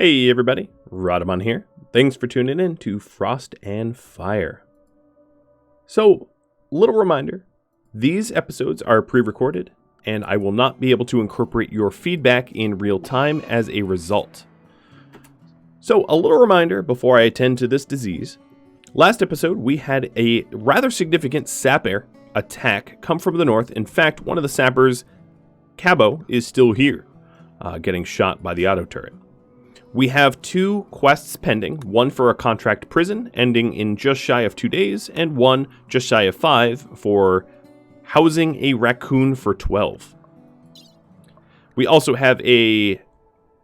Hey everybody, Rhadamant here. Thanks for tuning in to Frost and Fire. So, little reminder, these episodes are pre-recorded and I will not be able to incorporate your feedback in real time as a result. So, a little reminder before I attend to this disease. Last episode, we had a rather significant sapper attack come from the north. In fact, one of the sappers, Cabo, is still here, getting shot by the auto turret. We have 2 quests pending, one for a contract prison ending in just shy of 2 days, and one just shy of 5 for housing a raccoon for 12. We also have a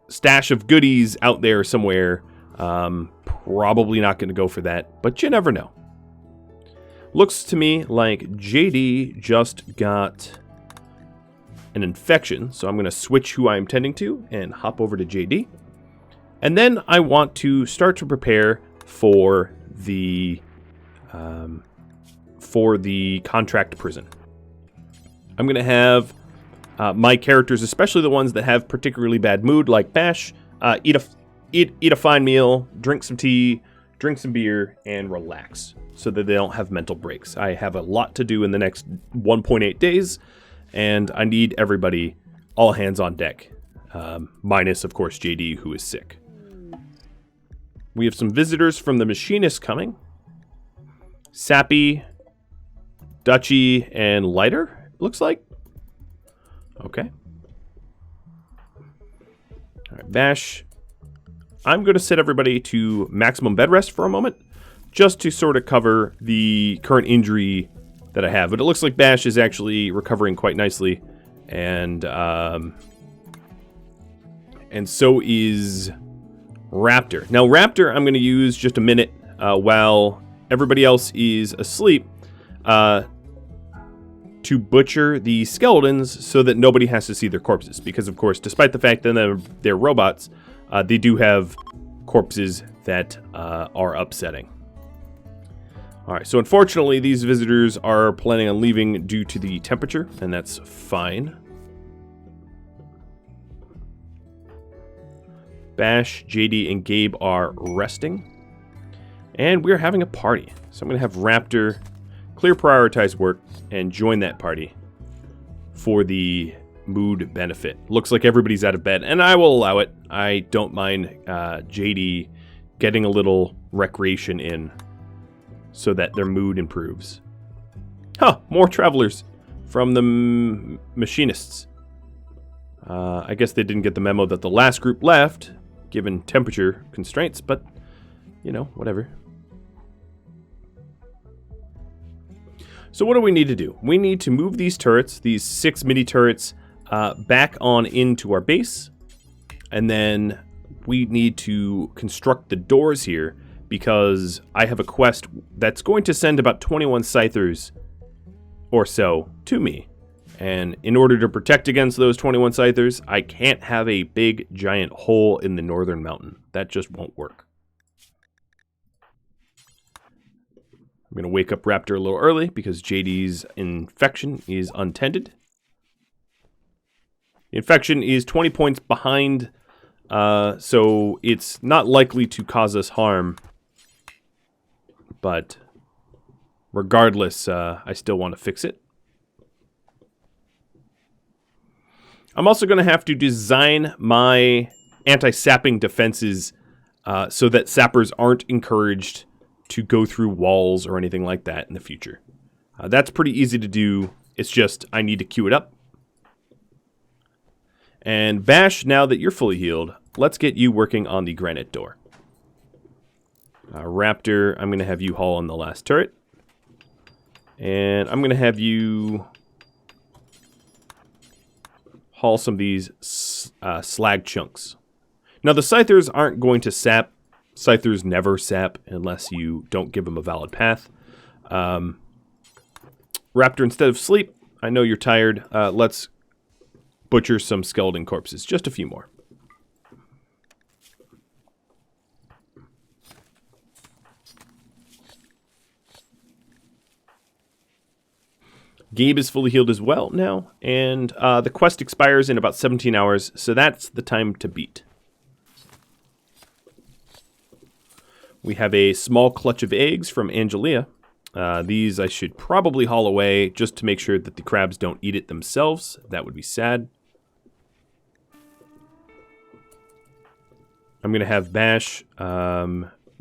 stash of goodies out there somewhere. Probably not going to go for that, but you never know. Looks to me like JD just got an infection, so I'm going to switch who I'm tending to and hop over to JD. And then I want to start to prepare for the contract prison. I'm going to have my characters, especially the ones that have particularly bad mood, like Bash, eat a fine meal, drink some tea, drink some beer, and relax, so that they don't have mental breaks. I have a lot to do in the next 1.8 days, and I need everybody all hands on deck, minus, of course, JD, who is sick. We have some visitors from the Machinist coming. Sappy, Dutchy, and Lighter, looks like. Okay. All right, Bash. I'm going to set everybody to maximum bed rest for a moment, just to sort of cover the current injury that I have. But it looks like Bash is actually recovering quite nicely, and so is Raptor. Now, Raptor, I'm going to use just a minute while everybody else is asleep to butcher the skeletons so that nobody has to see their corpses. Because, of course, despite the fact that they're robots, they do have corpses that are upsetting. All right, so unfortunately, these visitors are planning on leaving due to the temperature, and that's fine. Bash, JD, and Gabe are resting. And we're having a party. So I'm going to have Raptor clear prioritize work and join that party for the mood benefit. Looks like everybody's out of bed, and I will allow it. I don't mind JD getting a little recreation in so that their mood improves. Huh, more travelers from the Machinists. I guess they didn't get the memo that the last group left, given temperature constraints, but, you know, whatever. So what do we need to do? We need to move these turrets, these 6 mini turrets, back on into our base, and then we need to construct the doors here, because I have a quest that's going to send about 21 Scythers or so to me. And in order to protect against those 21 Scythers, I can't have a big, giant hole in the northern mountain. That just won't work. I'm going to wake up Raptor a little early because JD's infection is untended. The infection is 20 points behind, so it's not likely to cause us harm. But regardless, I still want to fix it. I'm also going to have to design my anti-sapping defenses so that sappers aren't encouraged to go through walls or anything like that in the future. That's pretty easy to do. It's just I need to queue it up. And Bash, now that you're fully healed, let's get you working on the granite door. Raptor, I'm going to have you haul on the last turret. And I'm going to have you haul some of these slag chunks. Now, the Scythers aren't going to sap. Scythers never sap unless you don't give them a valid path. Raptor, instead of sleep, I know you're tired. Let's butcher some skeleton corpses. Just a few more. Gabe is fully healed as well now, and the quest expires in about 17 hours, so that's the time to beat. We have a small clutch of eggs from Angelia. These I should probably haul away just to make sure that the crabs don't eat it themselves. That would be sad. I'm going to have Bash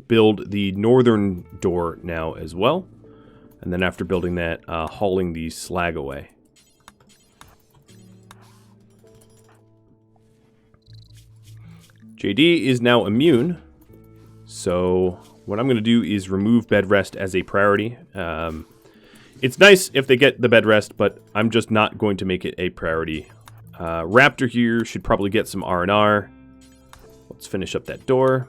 build the northern door now as well. And then after building that, hauling the slag away. JD is now immune. So what I'm going to do is remove bed rest as a priority. It's nice if they get the bed rest, but I'm just not going to make it a priority. Raptor here should probably get some R&R. Let's finish up that door.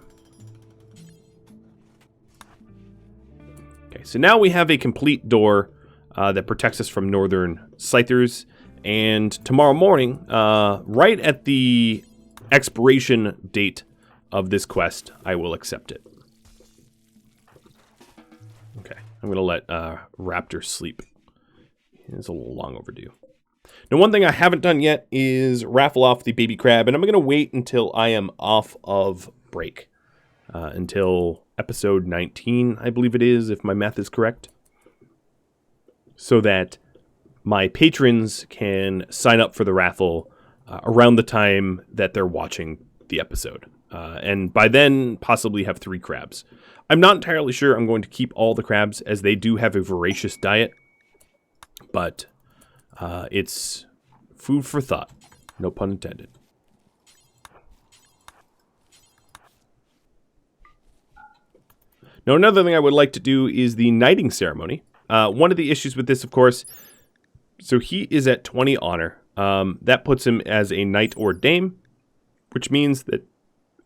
Okay, so now we have a complete door that protects us from northern scythers. And tomorrow morning, right at the expiration date of this quest, I will accept it. Okay, I'm going to let Raptor sleep. It's a little long overdue. Now, one thing I haven't done yet is raffle off the baby crab, and I'm going to wait until I am off of break. Until episode 19, I believe it is, if my math is correct. So that my patrons can sign up for the raffle around the time that they're watching the episode. And by then, possibly have 3 crabs. I'm not entirely sure I'm going to keep all the crabs, as they do have a voracious diet. But it's food for thought. No pun intended. Now, another thing I would like to do is the knighting ceremony. One of the issues with this, of course, so he is at 20 honor. That puts him as a knight or dame, which means that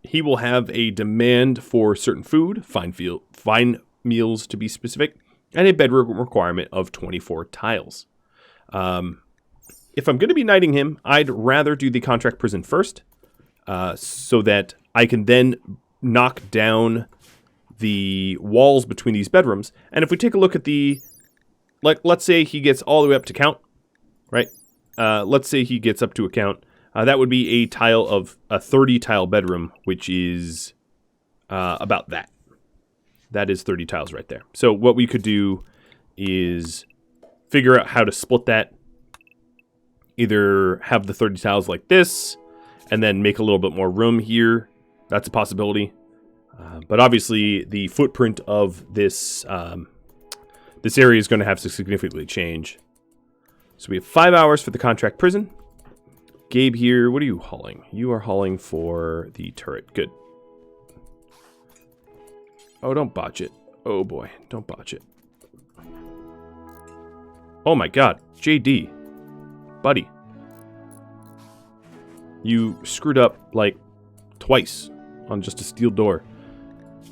he will have a demand for certain food, fine meals to be specific, and a bedroom requirement of 24 tiles. If I'm going to be knighting him, I'd rather do the contract prison first, so that I can then knock down the walls between these bedrooms. And if we take a look at the, like, let's say he gets all the way up to count, right? Let's say he gets up to a count. That would be a tile of a 30 tile bedroom, which is about that. That is 30 tiles right there. So what we could do is figure out how to split that. Either have the 30 tiles like this, and then make a little bit more room here. That's a possibility. But obviously, the footprint of this this area is going to have to significantly change. So we have 5 hours for the contract prison. Gabe here, what are you hauling? You are hauling for the turret. Good. Oh, don't botch it. Oh boy, don't botch it. Oh my god, JD. Buddy. You screwed up, like, twice on just a steel door.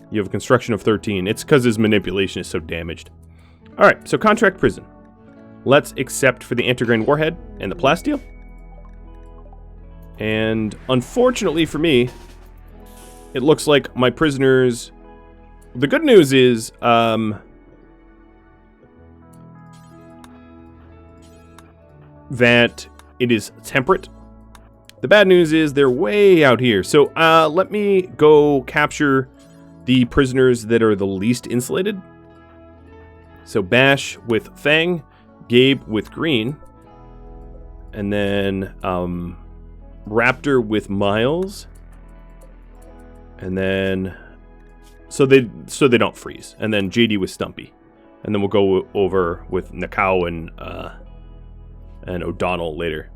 You have a construction of 13. It's because his manipulation is so damaged. Alright, so contract prison. Let's accept for the antigrain warhead and the plasteel. And unfortunately for me, it looks like my prisoners... The good news is, that it is temperate. The bad news is they're way out here. So let me go capture the prisoners that are the least insulated. So Bash with Fang, Gabe with Green, and then Raptor with Miles, and then so they don't freeze, and then JD with Stumpy, and then we'll go over with Nakao and O'Donnell later,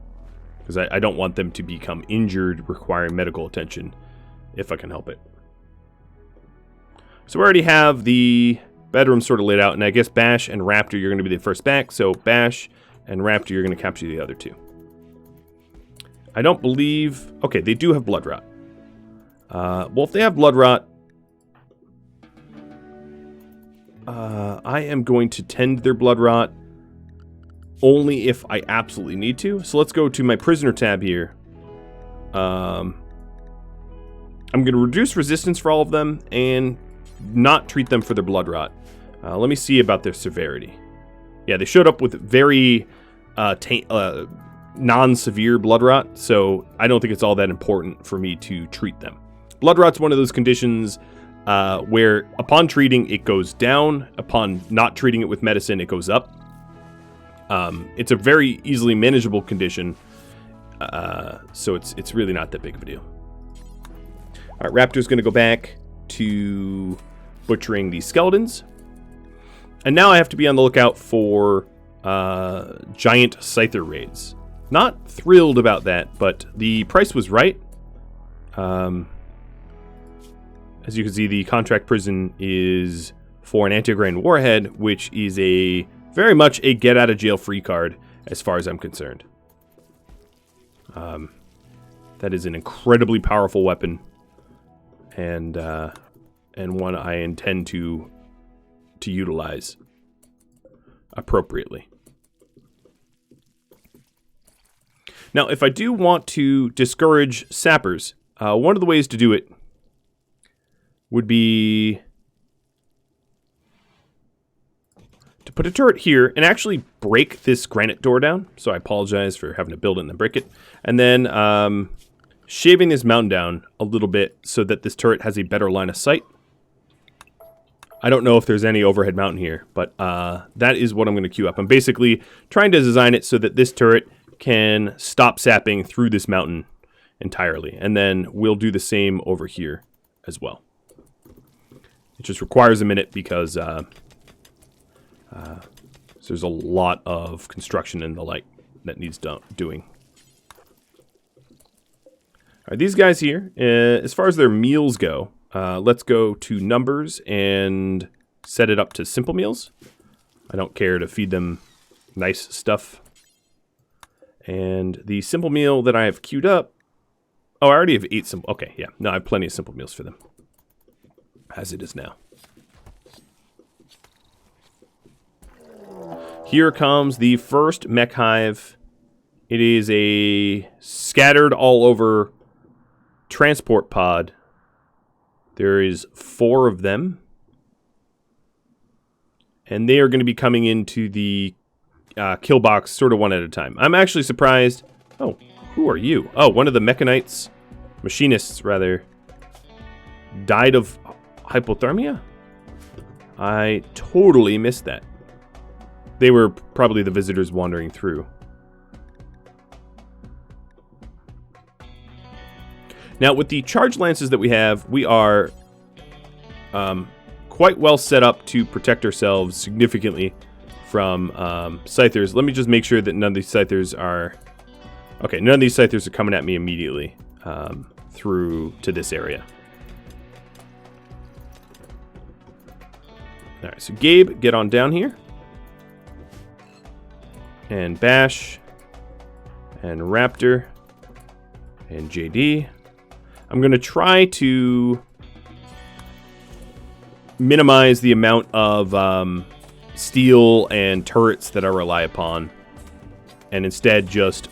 because I don't want them to become injured, requiring medical attention, if I can help it. So we already have the bedroom sort of laid out, and I guess Bash and Raptor, you're going to be the first back, so Bash and Raptor, you're going to capture the other two. I don't believe... Okay, they do have Blood Rot. Well, if they have Blood Rot, I am going to tend their Blood Rot only if I absolutely need to. So let's go to my prisoner tab here. I'm going to reduce resistance for all of them and not treat them for their Blood Rot. Let me see about their severity. Yeah, they showed up with very non-severe Blood Rot, so I don't think it's all that important for me to treat them. Blood Rot's one of those conditions where upon treating, it goes down. Upon not treating it with medicine, it goes up. It's a very easily manageable condition, so it's really not that big of a deal. All right, Raptor's going to go back to butchering these skeletons. And now I have to be on the lookout for giant Scyther raids. Not thrilled about that, but the price was right. As you can see, the contract prison is for an anti-grain warhead, which is very much a get-out-of-jail-free card as far as I'm concerned. That is an incredibly powerful weapon, and one I intend to utilize appropriately. Now, if I do want to discourage sappers, one of the ways to do it would be to put a turret here and actually break this granite door down. So I apologize for having to build it and then break it. And then shaving this mountain down a little bit so that this turret has a better line of sight. I don't know if there's any overhead mountain here, but that is what I'm going to queue up. I'm basically trying to design it so that this turret can stop sapping through this mountain entirely. And then we'll do the same over here as well. It just requires a minute because there's a lot of construction and the like that needs doing. All right, these guys here, as far as their meals go, let's go to numbers and set it up to simple meals. I don't care to feed them nice stuff. And the simple meal that I have queued up, oh, I already have 8 simple. Okay, yeah, no, I have plenty of simple meals for them, as it is now. Here comes the first mech hive. It is a scattered all over transport pod. There is 4 of them. And they are going to be coming into the kill box sort of one at a time. I'm actually surprised. Oh, who are you? Oh, one of the mechanites, machinists rather, died of hypothermia? I totally missed that. They were probably the visitors wandering through. Now, with the charge lances that we have, we are quite well set up to protect ourselves significantly from Scythers. Let me just make sure that none of these Scythers are... Okay, none of these Scythers are coming at me immediately through to this area. Alright, so Gabe, get on down here. And Bash. And Raptor. And JD. I'm going to try to minimize the amount of steel and turrets that I rely upon, and instead just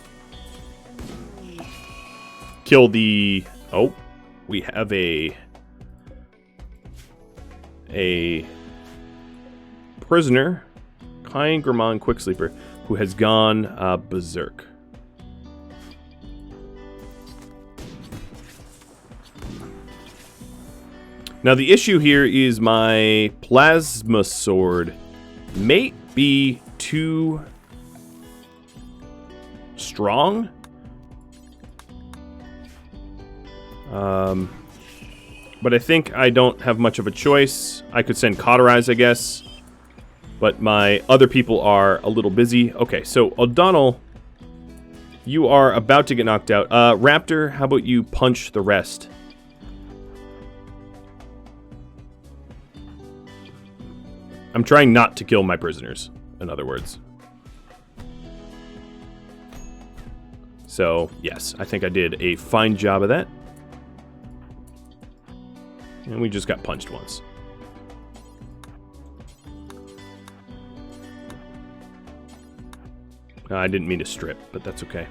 kill the... Oh, we have a prisoner, Kai Gramon Quicksleeper, who has gone berserk. Now the issue here is my plasma sword may be too strong. But I think I don't have much of a choice. I could send Cauterize, I guess. But my other people are a little busy. Okay, so O'Donnell, you are about to get knocked out. Raptor, how about you punch the rest? I'm trying not to kill my prisoners, in other words. So, yes, I think I did a fine job of that. And we just got punched once. I didn't mean to strip, but that's okay.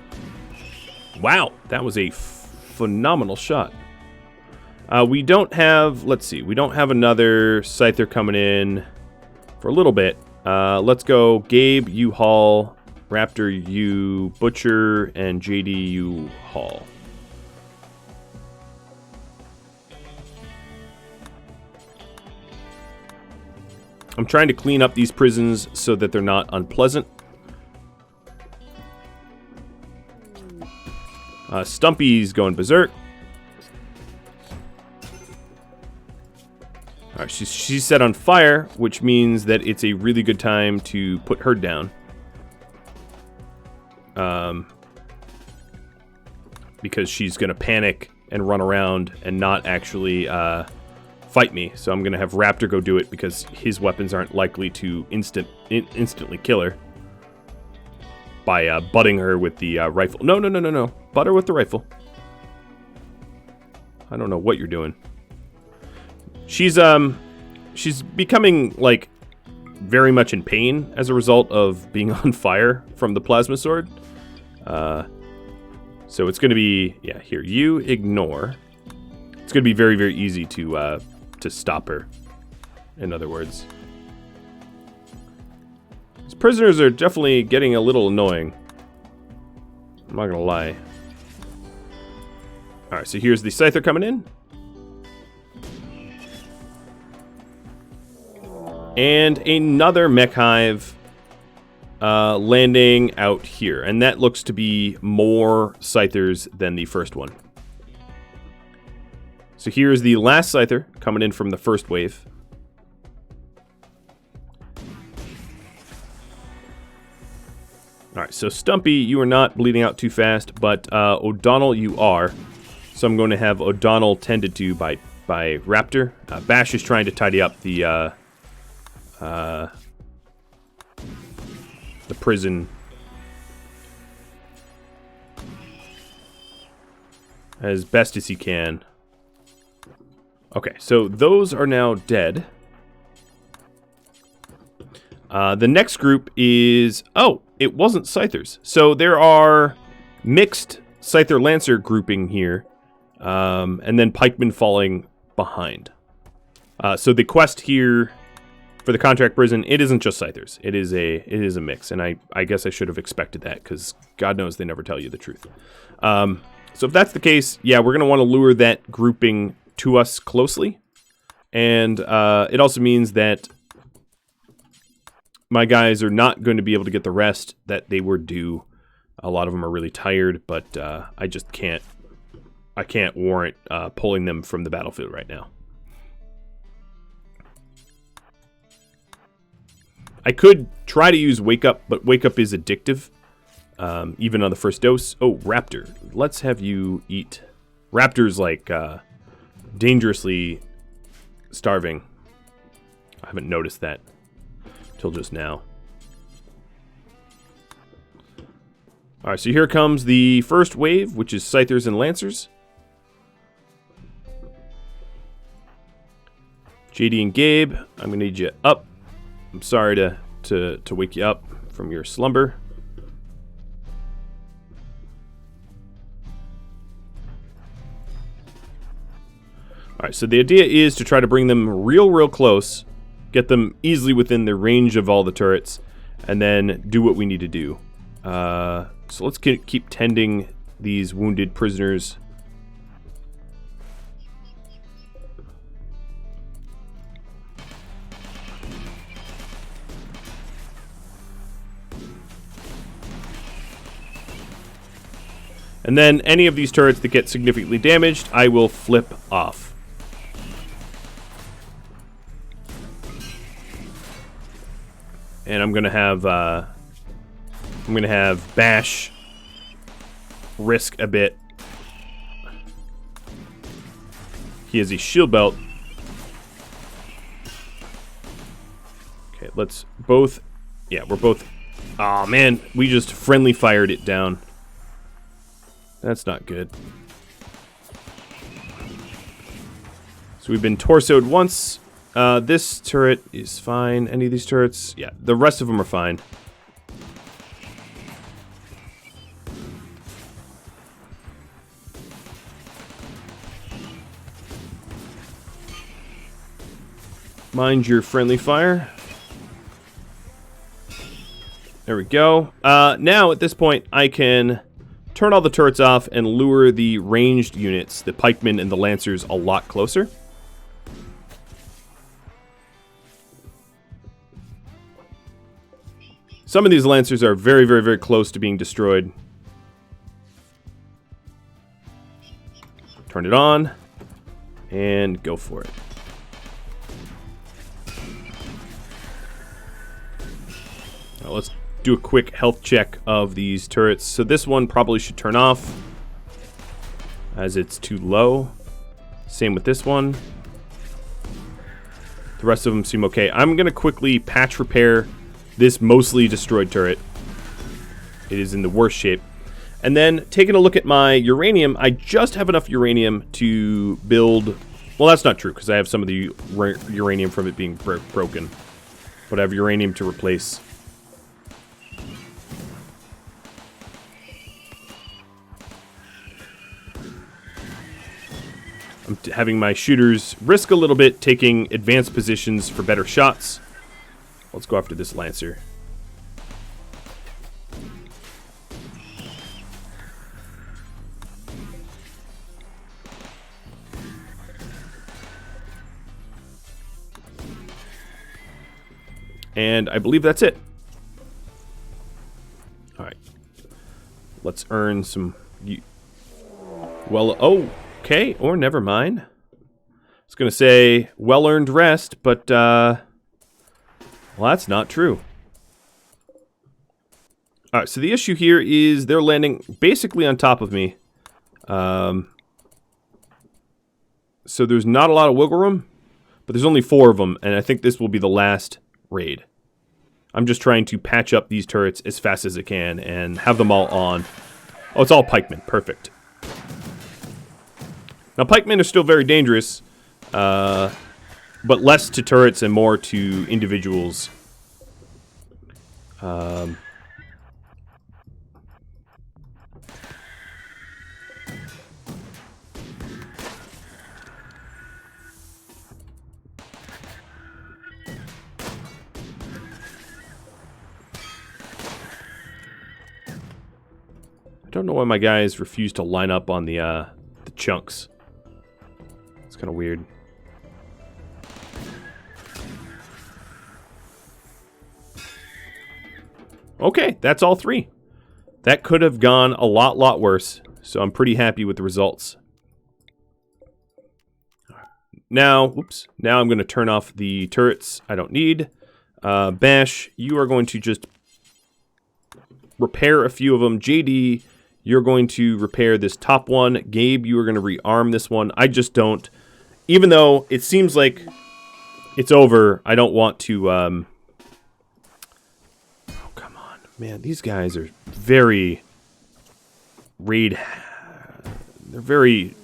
Wow, that was a phenomenal shot. We don't have, let's see, we don't have another Scyther coming in for a little bit. Let's go Gabe, you haul, Raptor, you butcher, and JD, you haul. I'm trying to clean up these prisons so that they're not unpleasant. Stumpy's going berserk. Alright, she's set on fire, which means that it's a really good time to put her down. Because she's going to panic and run around and not actually fight me. So I'm going to have Raptor go do it because his weapons aren't likely to instantly kill her. By butting her with the rifle. No. Butt her with the rifle. I don't know what you're doing. She's becoming, like, very much in pain as a result of being on fire from the plasma sword. So it's going to be, yeah, here, you ignore. It's going to be very, very easy to stop her, in other words. These prisoners are definitely getting a little annoying. I'm not going to lie. Alright, so here's the Scyther coming in. And another mech hive landing out here. And that looks to be more Scythers than the first one. So here's the last Scyther coming in from the first wave. Alright, so Stumpy, you are not bleeding out too fast, but O'Donnell, you are. So I'm going to have O'Donnell tended to by Raptor. Bash is trying to tidy up the prison as best as he can. Okay, so those are now dead. The next group is... Oh, it wasn't Scythers. So there are mixed Scyther Lancer grouping here. And then pikemen falling behind. So the quest here for the contract prison, it isn't just Scythers. It is a mix. And I guess I should have expected that, because God knows they never tell you the truth. So if that's the case, yeah, we're going to want to lure that grouping to us closely. And it also means that my guys are not going to be able to get the rest that they were due. A lot of them are really tired, but I just can't. I can't warrant pulling them from the battlefield right now. I could try to use Wake Up, but Wake Up is addictive, even on the first dose. Oh, Raptor. Let's have you eat. Raptor's like dangerously starving. I haven't noticed that till just now. Alright, so here comes the first wave, which is Scythers and Lancers. JD and Gabe, I'm going to need you up. I'm sorry to wake you up from your slumber. Alright, so the idea is to try to bring them real close, get them easily within the range of all the turrets, and then do what we need to do. So let's keep tending these wounded prisoners. And then any of these turrets that get significantly damaged, I will flip off. And I'm gonna have Bash risk a bit. He has a shield belt. Okay, let's both. Yeah, we're both. Aw, man, we just friendly fired it down. That's not good. So we've been torsoed once. This turret is fine. Any of these turrets? Yeah, the rest of them are fine. Mind your friendly fire. There we go. Now, at this point, I can turn all the turrets off and lure the ranged units, the pikemen and the lancers, a lot closer. Some of these Lancers are very, very, very close to being destroyed. Turn it on. And go for it. Now let's do a quick health check of these turrets. So this one probably should turn off, as it's too low. Same with this one. The rest of them seem okay. I'm going to quickly patch repair this mostly destroyed turret. It is in the worst shape. And then, taking a look at my uranium, I just have enough uranium to build... Well, that's not true, because I have some of the uranium from it being broken. But I have uranium to replace. I'm having my shooters risk a little bit, taking advanced positions for better shots. Let's go after this Lancer. And I believe that's it. Alright. Let's earn some... Well, oh, okay, or never mind. I was going to say well-earned rest, but, well, that's not true. Alright, so the issue here is they're landing basically on top of me. So there's not a lot of wiggle room, but there's only 4 of them, and I think this will be the last raid. I'm just trying to patch up these turrets as fast as I can and have them all on. Oh, it's all pikemen. Perfect. Now, pikemen are still very dangerous, but less to turrets and more to individuals. I don't know why my guys refuse to line up on the chunks. It's kind of weird. Okay, that's all 3. That could have gone a lot worse, so I'm pretty happy with the results. Now, oops, now I'm going to turn off the turrets I don't need. Bash, you are going to just repair a few of them. JD, you're going to repair this top one. Gabe, you are going to rearm this one. I just don't. Even though it seems like it's over, I don't want to... Oh, come on. Man, these guys are very... They're very...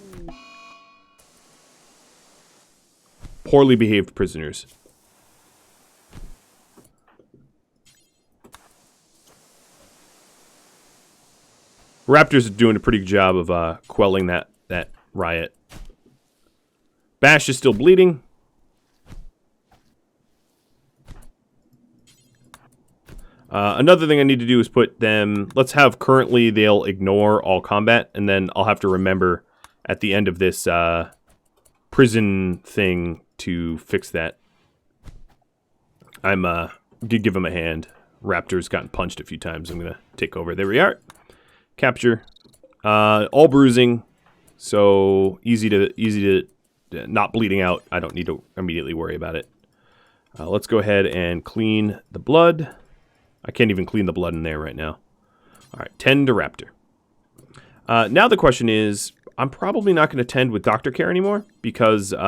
poorly behaved prisoners. Raptors are doing a pretty good job of quelling that riot. Bash is still bleeding. Another thing I need to do is put them... Let's have currently they'll ignore all combat, and then I'll have to remember at the end of this prison thing to fix that. I'm gonna give them a hand. Raptor's gotten punched a few times. I'm gonna take over. There we are. Capture. All bruising, so easy to not bleeding out. I don't need to immediately worry about it. Let's go ahead and clean the blood. I can't even clean the blood in there right now. All right, tend to Raptor. Now the question is, I'm probably not going to tend with doctor care anymore because, with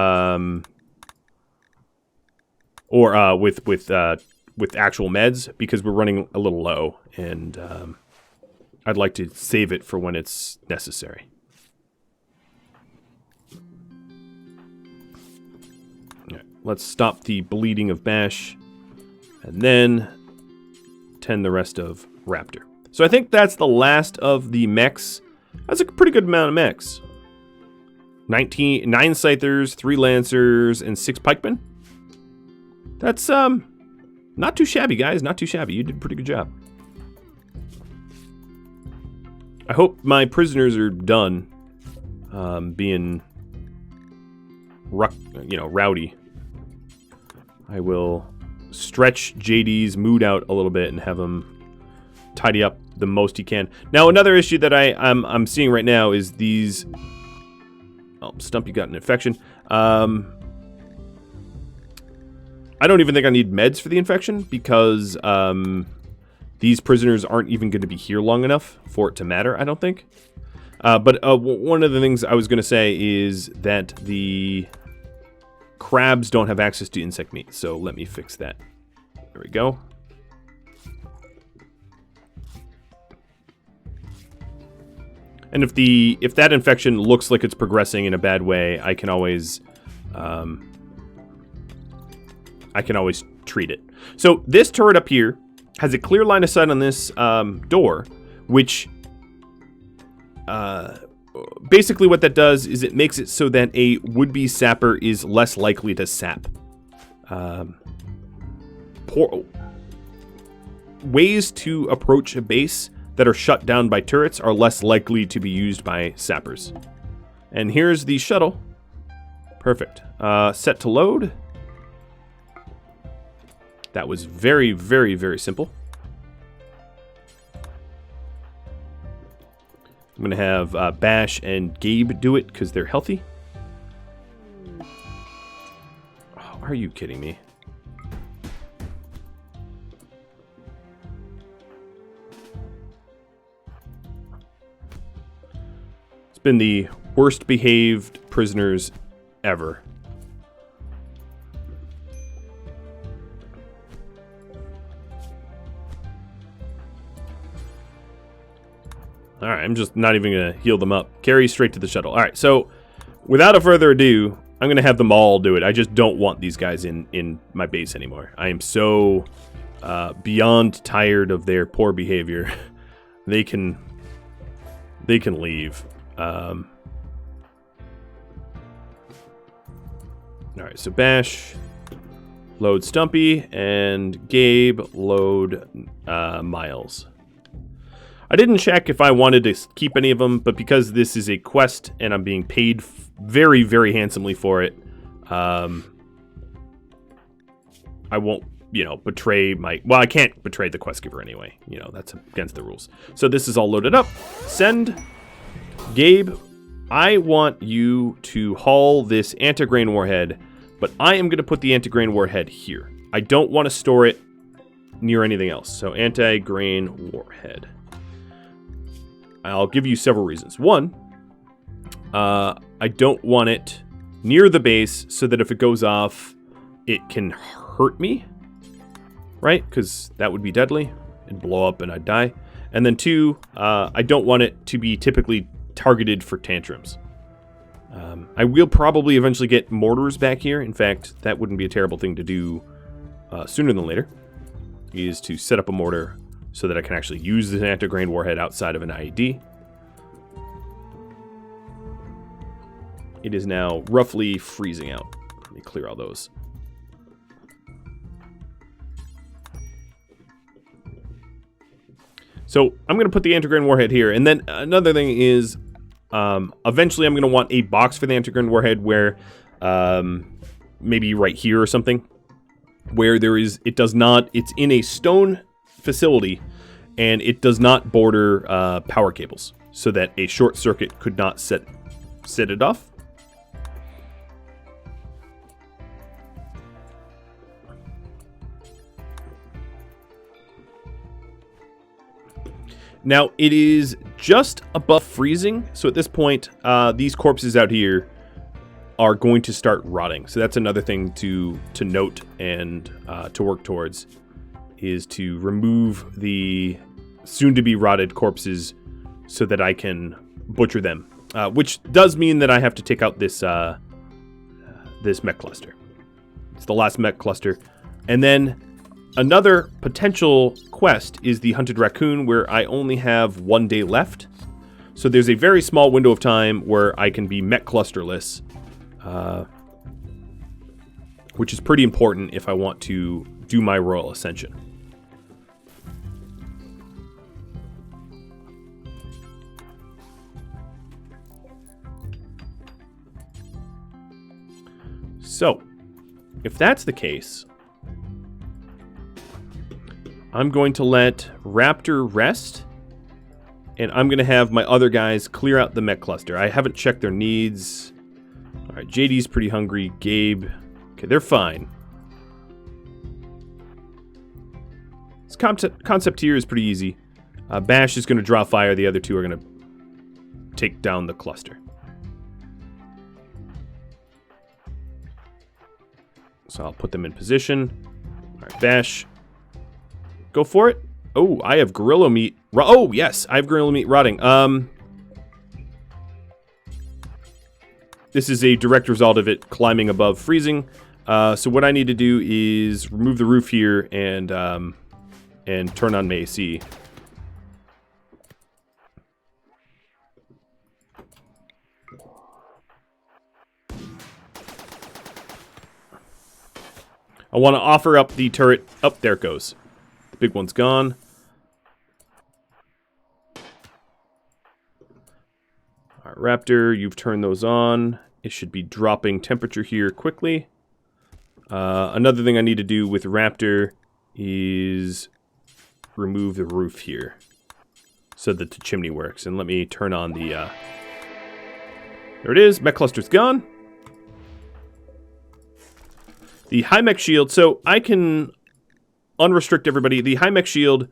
actual meds, because we're running a little low, and I'd like to save it for when it's necessary. All right, let's stop the bleeding of Bash, and then tend the rest of Raptor. So I think that's the last of the mechs. That's a pretty good amount of mechs. 9 Scythers, 3 Lancers, and 6 Pikemen. That's not too shabby, guys. Not too shabby. You did a pretty good job. I hope my prisoners are done being, rowdy. I will stretch JD's mood out a little bit and have him tidy up the most he can. Now, another issue that I'm seeing right now is these... Oh, Stumpy got an infection. I don't even think I need meds for the infection because these prisoners aren't even going to be here long enough for it to matter, I don't think. But one of the things I was going to say is that the crabs don't have access to insect meat, so let me fix that. There we go. And if that infection looks like it's progressing in a bad way, I can always treat it. So this turret up here has a clear line of sight on this door, which basically what that does is it makes it so that a would-be sapper is less likely to sap. Ways to approach a base that are shut down by turrets are less likely to be used by sappers. And here's the shuttle. Perfect. Set to load. That was very, very, very simple. I'm going to have Bash and Gabe do it because they're healthy. Oh, are you kidding me? It's been the worst behaved prisoners ever. Alright, I'm just not even going to heal them up. Carry straight to the shuttle. Alright, so without a further ado, I'm going to have them all do it. I just don't want these guys in my base anymore. I am so beyond tired of their poor behavior. They can leave. Alright, so Bash, load Stumpy, and Gabe, load Miles. I didn't check if I wanted to keep any of them, but because this is a quest and I'm being paid very, very handsomely for it, I won't, betray my... Well, I can't betray the quest giver anyway. That's against the rules. So this is all loaded up. Send. Gabe, I want you to haul this anti-grain warhead, but I am going to put the anti-grain warhead here. I don't want to store it near anything else. So anti-grain warhead. I'll give you several reasons. One, I don't want it near the base so that if it goes off, it can hurt me, right? Because that would be deadly. It'd blow up and I'd die. And then two, I don't want it to be typically targeted for tantrums. I will probably eventually get mortars back here. In fact, that wouldn't be a terrible thing to do sooner than later, is to set up a mortar so that I can actually use the anti-grain warhead outside of an IED. It is now roughly freezing out. Let me clear all those. So I'm going to put the anti-grain warhead here. And then another thing is, eventually I'm going to want a box for the anti-grain warhead where, maybe right here or something, where it's in a stone facility, and it does not border power cables, so that a short circuit could not set it off. Now, it is just above freezing, so at this point, these corpses out here are going to start rotting. So that's another thing to note and to work towards, is to remove the soon-to-be rotted corpses so that I can butcher them. Which does mean that I have to take out this mech cluster. It's the last mech cluster. And then another potential quest is the Hunted Raccoon, where I only have 1 day left. So there's a very small window of time where I can be mech clusterless, which is pretty important if I want to do my Royal Ascension. So, if that's the case, I'm going to let Raptor rest. And I'm going to have my other guys clear out the mech cluster. I haven't checked their needs. Alright, JD's pretty hungry. Gabe. Okay, they're fine. This concept here is pretty easy. Bash is going to draw fire. The other two are going to take down the cluster. So I'll put them in position. Alright, Bash. Go for it. Oh, I have gorilla meat. Oh, yes, I have gorilla meat rotting. This is a direct result of it climbing above freezing. So what I need to do is remove the roof here and turn on my AC. I want to offer up the turret. Oh, there it goes. The big one's gone. All right, Raptor, you've turned those on. It should be dropping temperature here quickly. Another thing I need to do with Raptor is remove the roof here so that the chimney works. And let me turn on the... There it is. Mech cluster's gone. The high mech shield. So I can unrestrict everybody. The high mech shield...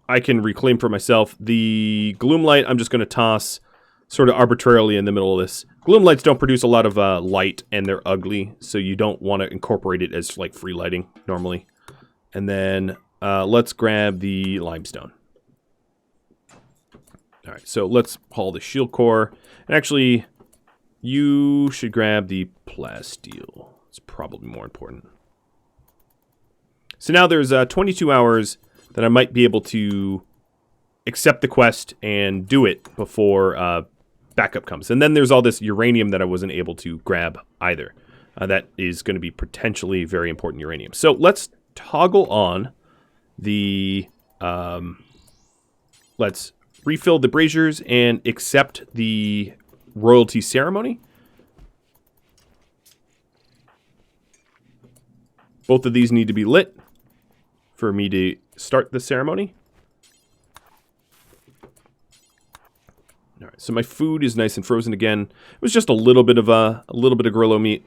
I can reclaim for myself. The gloom light, I'm just going to toss sort of arbitrarily in the middle of this. Gloom lights don't produce a lot of light, and they're ugly, so you don't want to incorporate it as like free lighting normally. And then let's grab the limestone. All right, so let's haul the shield core. And actually, you should grab the plasteel. It's probably more important. So now there's 22 hours that I might be able to accept the quest and do it before backup comes. And then there's all this uranium that I wasn't able to grab either. That is going to be potentially very important uranium. So let's toggle on the... let's refill the braziers and accept the royalty ceremony. Both of these need to be lit for me to start the ceremony. All right, so my food is nice and frozen again. It was just a little bit of gorilla meat.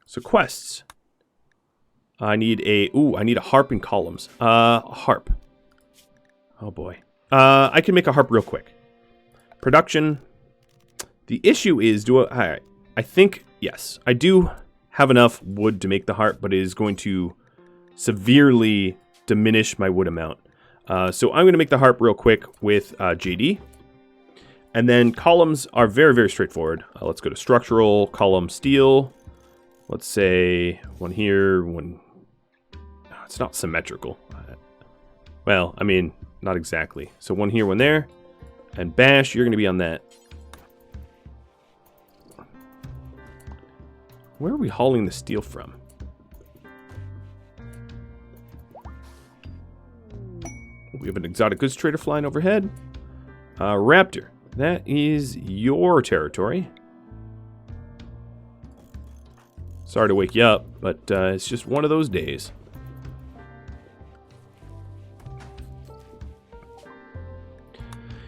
So quests. I need a harp and columns. Harp. Oh boy. I can make a harp real quick. Production. The issue is, I think, yes, I do have enough wood to make the harp, but it is going to severely diminish my wood amount. So I'm going to make the harp real quick with JD. And then columns are very, very straightforward. Let's go to structural, column, steel. Let's say one here, one... Oh, it's not symmetrical. Well, I mean, not exactly. So one here, one there. And Bash, you're going to be on that. Where are we hauling the steel from? We have an exotic goods trader flying overhead. Raptor, that is your territory. Sorry to wake you up, but it's just one of those days.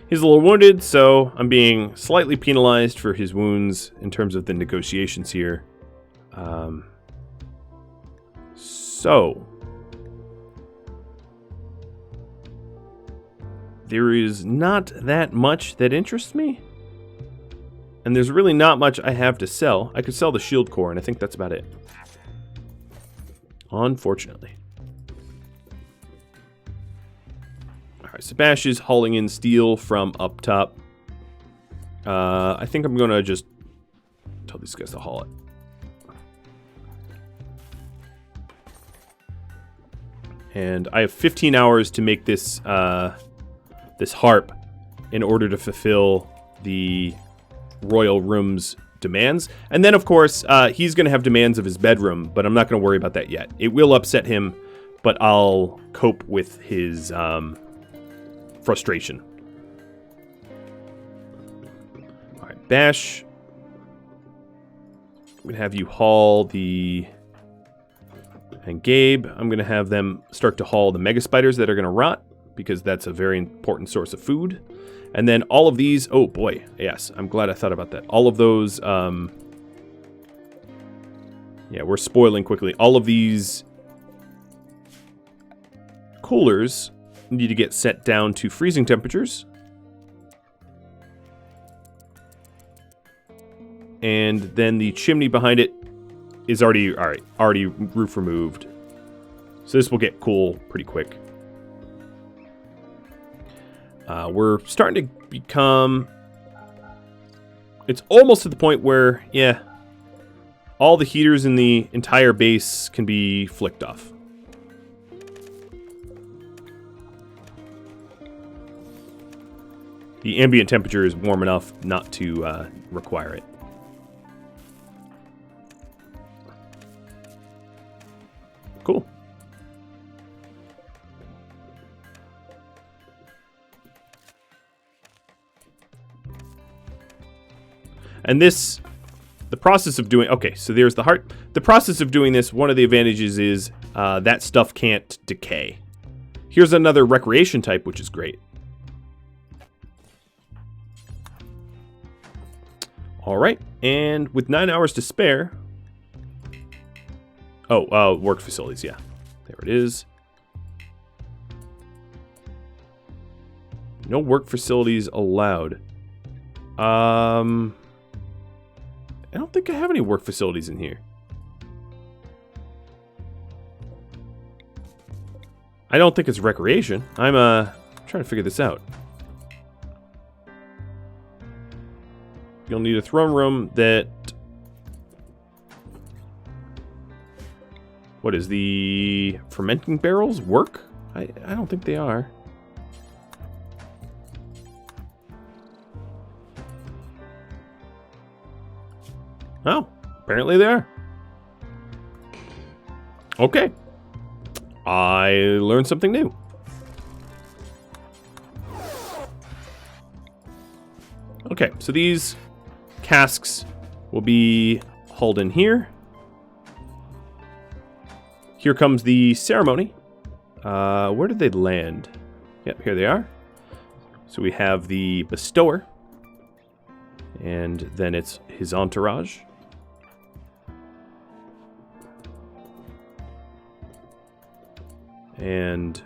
He's a little wounded, so I'm being slightly penalized for his wounds in terms of the negotiations here. So... there is not that much that interests me. And there's really not much I have to sell. I could sell the shield core, and I think that's about it. Unfortunately. Alright, so Bash is hauling in steel from up top. I think I'm gonna just tell these guys to haul it. And I have 15 hours to make this this harp in order to fulfill the royal room's demands. And then, of course, he's going to have demands of his bedroom, but I'm not going to worry about that yet. It will upset him, but I'll cope with his frustration. All right, Bash. I'm going to have you haul the and Gabe, I'm going to have them start to haul the mega spiders that are going to rot, because that's a very important source of food. And then all of these, oh boy, yes, I'm glad I thought about that. All of those, yeah, we're spoiling quickly. All of these coolers need to get set down to freezing temperatures. And then the chimney behind it is already, all right, already roof removed. So this will get cool pretty quick. We're starting to become, it's almost at the point where, yeah, all the heaters in the entire base can be flicked off. The ambient temperature is warm enough not to require it. Cool. And this, the process of doing, okay, so there's the heart. The process of doing this, one of the advantages is that stuff can't decay. Here's another recreation type, which is great. All right, and with 9 hours to spare, oh, work facilities, yeah, there it is. No work facilities allowed. I don't think I have any work facilities in here. I don't think it's recreation. I'm trying to figure this out. You'll need a throne room that... What is the fermenting barrels work? I don't think they are. Oh, apparently they are. Okay. I learned something new. Okay, so these casks will be hauled in here. Here comes the ceremony. Where did they land? Yep, here they are. So we have the bestower. And then it's his entourage. And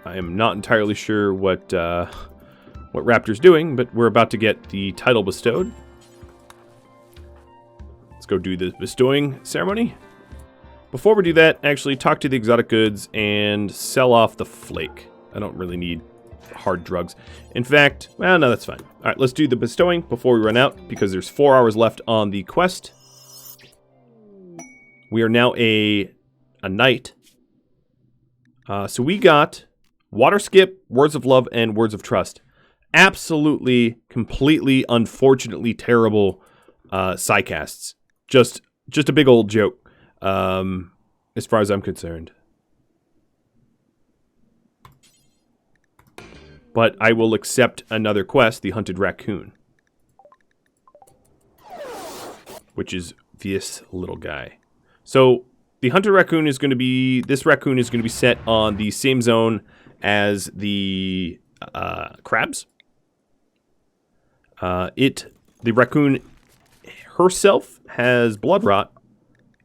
I am not entirely sure what Raptor's doing, but we're about to get the title bestowed. Let's go do the bestowing ceremony. Before we do that, actually talk to the exotic goods and sell off the flake. I don't really need hard drugs. In fact, well, no, that's fine. All right, let's do the bestowing before we run out, because there's 4 hours left on the quest. We are now a knight. So we got Water Skip, Words of Love, and Words of Trust. Absolutely, completely, unfortunately terrible psycasts. Just a big old joke, as far as I'm concerned. But I will accept another quest, the Hunted Raccoon. Which is this little guy. So, the Hunted Raccoon is going to be... This raccoon is going to be set on the same zone as the crabs. The raccoon herself has blood rot,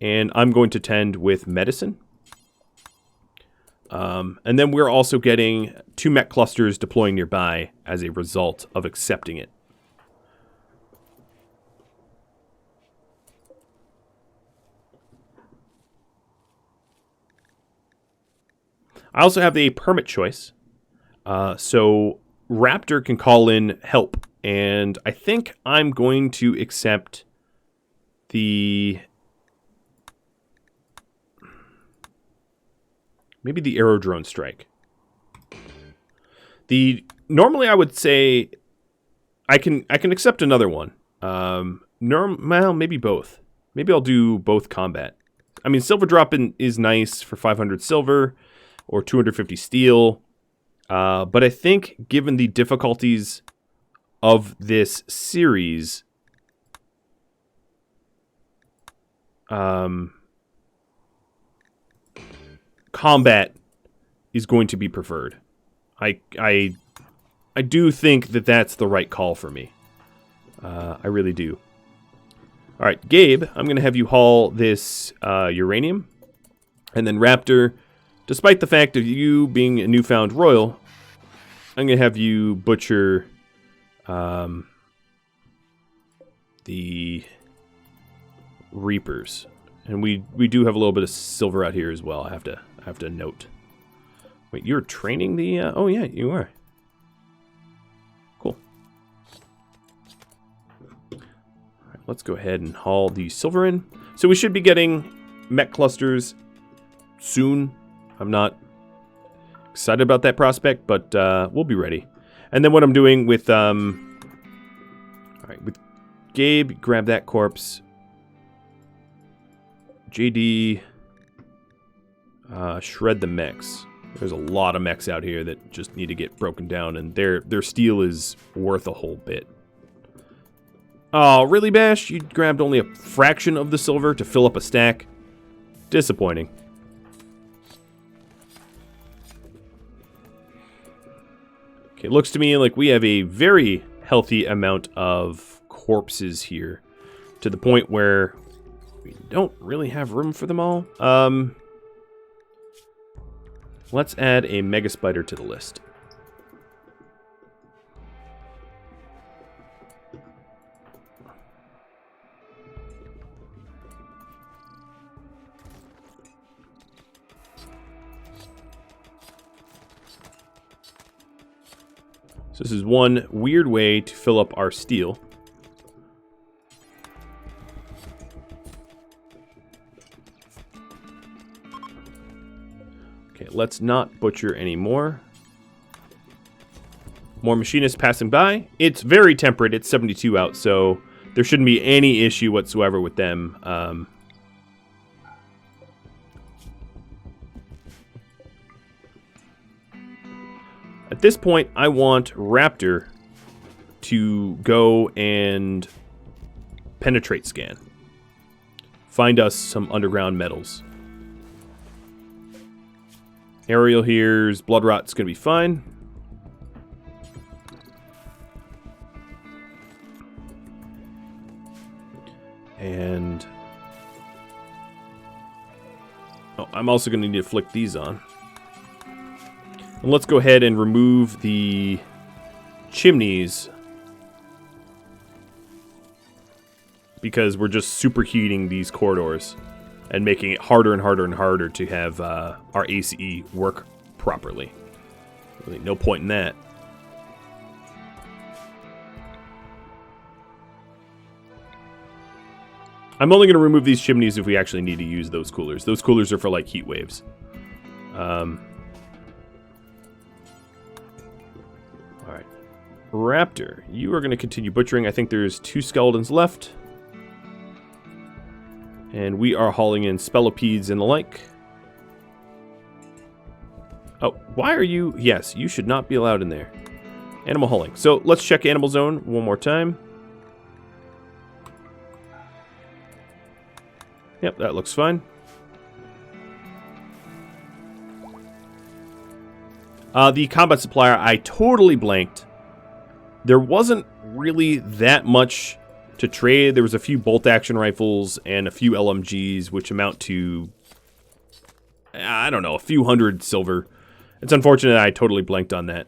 and I'm going to tend with medicine. And then we're also getting 2 mech clusters deploying nearby as a result of accepting it. I also have a permit choice. So Raptor can call in help. And I think I'm going to accept the... Maybe the aerodrone strike. Normally I would say I can accept another one. Well, maybe both. Maybe I'll do both combat. I mean, silver drop is nice for 500 silver or 250 steel. But I think given the difficulties of this series, combat is going to be preferred. I do think that that's the right call for me. I really do. All right, Gabe, I'm going to have you haul this uranium. And then Raptor, despite the fact of you being a newfound royal, I'm going to have you butcher the Reapers. And we do have a little bit of silver out here as well, I have to note. Wait, you're training the... oh, yeah, you are. Cool. All right, let's go ahead and haul the silver in. So we should be getting mech clusters soon. I'm not excited about that prospect, but we'll be ready. And then what I'm doing with... all right, with Gabe, grab that corpse. JD, shred the mechs. There's a lot of mechs out here that just need to get broken down, and their steel is worth a whole bit. Oh, really, Bash? You grabbed only a fraction of the silver to fill up a stack? Disappointing. Okay, it looks to me like we have a very healthy amount of corpses here, to the point where we don't really have room for them all. Let's add a Mega Spider to the list. So this is one weird way to fill up our steel. Okay, let's not butcher anymore. More machinists passing by. It's very temperate. It's 72 out, so there shouldn't be any issue whatsoever with them. At this point, I want Raptor to go and penetrate scan. Find us some underground metals. Ariel here's blood rot's gonna be fine. And oh, I'm also gonna need to flick these on. And let's go ahead and remove the chimneys, because we're just superheating these corridors and making it harder and harder and harder to have our ACE work properly. Really, no point in that. I'm only going to remove these chimneys if we actually need to use those coolers. Those coolers are for, like, heat waves. Alright. Raptor, you are going to continue butchering. I think there's 2 skeletons left. And we are hauling in spellopedes and the like. Oh, why are you... Yes, you should not be allowed in there. Animal hauling. So let's check Animal Zone one more time. Yep, that looks fine. The combat supplier, I totally blanked. There wasn't really that much to trade. There was a few bolt-action rifles and a few LMGs, which amount to, I don't know, a few hundred silver. It's unfortunate I totally blanked on that.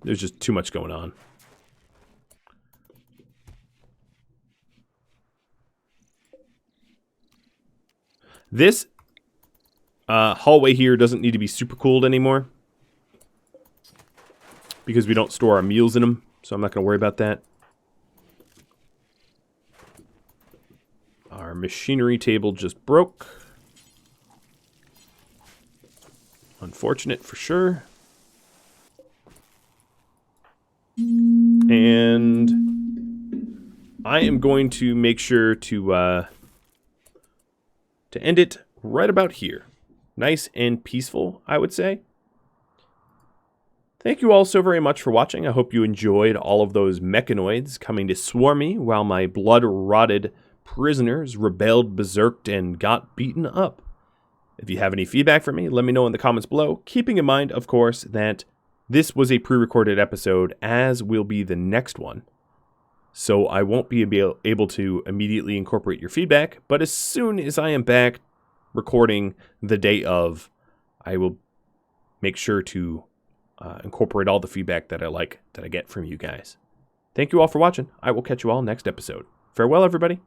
There's just too much going on. This hallway here doesn't need to be super cooled anymore, because we don't store our meals in them, so I'm not going to worry about that. Our machinery table just broke. Unfortunate for sure. And I am going to make sure to end it right about here. Nice and peaceful, I would say. Thank you all so very much for watching. I hope you enjoyed all of those mechanoids coming to swarm me while my blood-rotted prisoners rebelled, berserked, and got beaten up. If you have any feedback for me, let me know in the comments below, keeping in mind, of course, that this was a pre-recorded episode, as will be the next one. So I won't be able to immediately incorporate your feedback, but as soon as I am back recording the day of, I will make sure to incorporate all the feedback that I get from you guys. Thank you all for watching. I will catch you all next episode. Farewell, everybody.